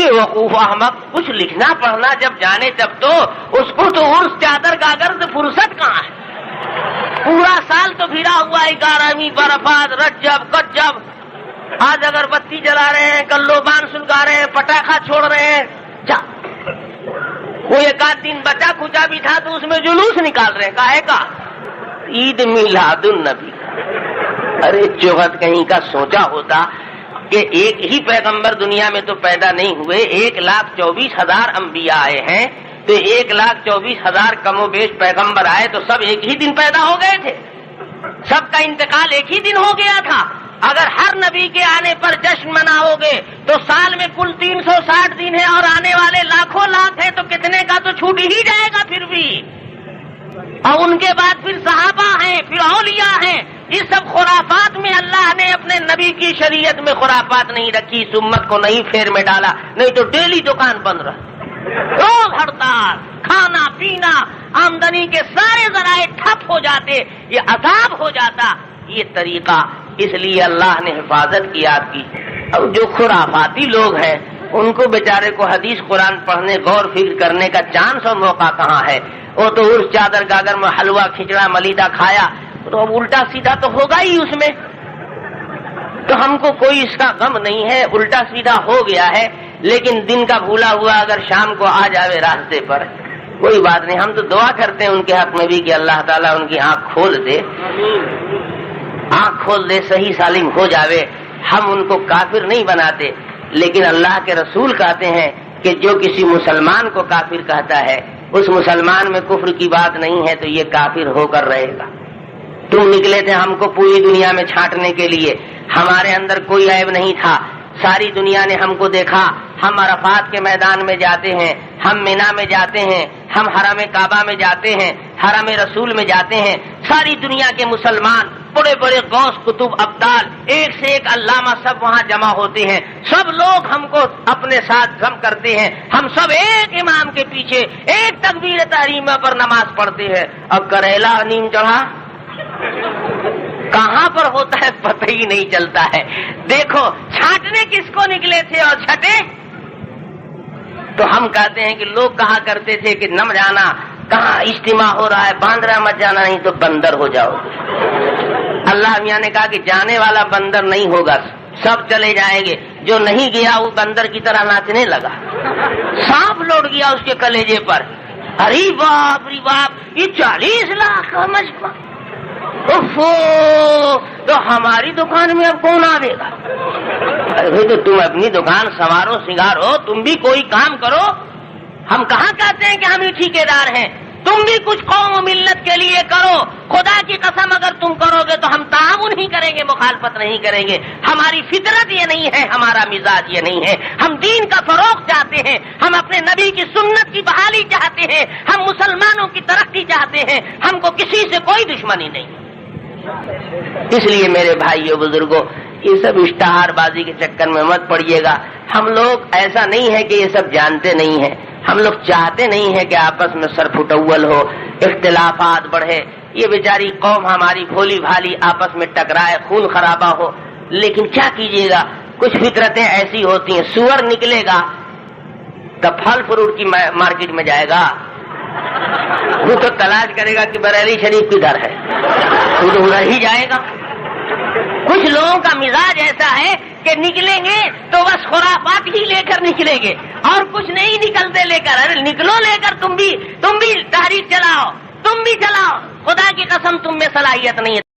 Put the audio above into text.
بے وقوف احمق، کچھ لکھنا پڑھنا جب جانے تب تو اس کو تو عرس چادر گاگر سے فرصت کہاں ہے؟ پورا سال تو بھیڑا ہوا ہے 11ویں برفات رجب کجب، آج اگر بتی جلا رہے ہیں، کل لوبان سلگا رہے ہیں، پٹاخہ چھوڑ رہے ہیں، وہ ایک آدھ دن بچا کچا بھی تھا تو اس میں جلوس نکال رہے ہیں، کاہے کا؟ عید میلاد النبی۔ ارے چوہد کہیں کا سوچا ہوتا کہ ایک ہی پیغمبر دنیا میں تو پیدا نہیں ہوئے، 1,24,000 انبیاء آئے ہیں، تو 1,24,000 کم و بیش پیغمبر آئے تو سب ایک ہی دن پیدا ہو گئے تھے، سب کا انتقال ایک ہی دن ہو گیا تھا۔ اگر ہر نبی کے آنے پر جشن مناؤ گے تو سال میں کل 360 دن ہے اور آنے والے لاکھوں لاکھ ہیں، تو کتنے کا تو چھوٹ ہی جائے گا پھر بھی۔ اور ان کے بعد پھر صحابہ ہیں، پھر اولیاء ہیں۔ اس سب خرافات میں اللہ نے اپنے نبی کی شریعت میں خرافات نہیں رکھی، اس امت کو نہیں پھیر میں ڈالا، نہیں تو ڈیلی دکان بند رہا، روز ہڑتال، کھانا پینا، آمدنی کے سارے ذرائع ٹھپ ہو جاتے، یہ عذاب ہو جاتا۔ یہ طریقہ اس لیے اللہ نے حفاظت کی آپ کی۔ اور جو خرافاتی لوگ ہیں ان کو بیچارے کو حدیث قرآن پڑھنے غور فکر کرنے کا چانس اور موقع کہاں ہے؟ وہ تو عرس چادر گاگر میں حلوہ کھچڑا ملیدہ کھایا تو اب الٹا سیدھا تو ہوگا ہی اس میں، تو ہم کو کوئی اس کا غم نہیں ہے، الٹا سیدھا ہو گیا ہے، لیکن دن کا بھولا ہوا اگر شام کو آ جاوے راستے پر کوئی بات نہیں۔ ہم تو دعا کرتے ہیں ان کے حق میں بھی کہ اللہ تعالیٰ ان کی آنکھ کھول دے، آنکھ کھول دے، صحیح سالم ہو جاوے۔ ہم ان کو کافر نہیں بناتے، لیکن اللہ کے رسول کہتے ہیں کہ جو کسی مسلمان کو کافر کہتا ہے اس مسلمان میں کفر کی بات نہیں ہے تو یہ کافر ہو کر رہے گا۔ تم نکلے تھے ہم کو پوری دنیا میں چھانٹنے کے لیے، ہمارے اندر کوئی عیب نہیں تھا، ساری دنیا نے ہم کو دیکھا، ہم عرفات کے میدان میں جاتے ہیں، ہم مینا میں جاتے ہیں، ہم حرم کعبہ میں جاتے ہیں، حرم رسول میں جاتے ہیں، ساری دنیا کے مسلمان بڑے بڑے غوث کتب ابدال ایک سے ایک علامہ سب وہاں جمع ہوتے ہیں، سب لوگ ہم کو اپنے ساتھ جم کرتے ہیں، ہم سب ایک امام کے پیچھے ایک تکبیر تحریمہ پر نماز پڑھتے ہیں۔ اب کریلا نیم چڑھا کہاں پر ہوتا ہے پتہ ہی نہیں چلتا ہے۔ دیکھو چھانٹنے کس کو نکلے تھے اور چھٹے؟ تو ہم کہتے ہیں کہ لوگ کہا کرتے تھے کہ نم جانا، کہاں اجتماع ہو رہا ہے، باندرا مت جانا نہیں تو بندر ہو جاؤ۔ اللہ میاں نے کہا کہ جانے والا بندر نہیں ہوگا، سب چلے جائیں گے، جو نہیں گیا وہ بندر کی طرح ناچنے لگا، سانپ لوٹ گیا اس کے کلیجے پر۔ ارے باپ رے باپ، یہ 40 لاکھ کا مجمع، تو ہماری دکان میں اب کون آئے گا؟ ارے تو تم اپنی دکان سنوارو سنگارو، تم بھی کوئی کام کرو۔ ہم کہاں کہتے ہیں کہ ہم ہی ٹھیکیدار ہیں؟ تم بھی کچھ قوم و ملت کے لیے کرو، خدا کی قسم اگر تم کرو گے تو ہم تعاون ہی کریں گے، مخالفت نہیں کریں گے۔ ہماری فطرت یہ نہیں ہے، ہمارا مزاج یہ نہیں ہے، ہم دین کا فروغ چاہتے ہیں، ہم اپنے نبی کی سنت کی بحالی چاہتے ہیں، ہم مسلمانوں کی ترقی چاہتے ہیں، ہم کو کسی سے کوئی دشمنی نہیں۔ اس لیے میرے بھائیوں بزرگوں، یہ سب اشتہار بازی کے چکر میں مت پڑیے گا۔ ہم لوگ ایسا نہیں ہے کہ یہ سب جانتے نہیں ہیں، ہم لوگ چاہتے نہیں ہیں کہ آپس میں سر پھٹول ہو، اختلافات بڑھے، یہ بیچاری قوم ہماری بھولی بھالی آپس میں ٹکرائے، خون خرابہ ہو۔ لیکن کیا کیجیے گا، کچھ فطرتیں ایسی ہوتی ہیں، سور نکلے گا تو پھل فروٹ کی مارکیٹ میں جائے گا، وہ تو تلاش کرے گا کہ بریلی شریف کدھر ہے، وہ تو ادھر ہی جائے گا۔ کچھ لوگوں کا مزاج ایسا ہے کہ نکلیں گے تو بس خرافات ہی لے کر نکلیں گے اور کچھ نہیں نکلتے لے کر۔ ارے نکلو لے کر، تم بھی تحریک چلاؤ، تم بھی چلاؤ، خدا کی قسم تم میں صلاحیت نہیں ہے۔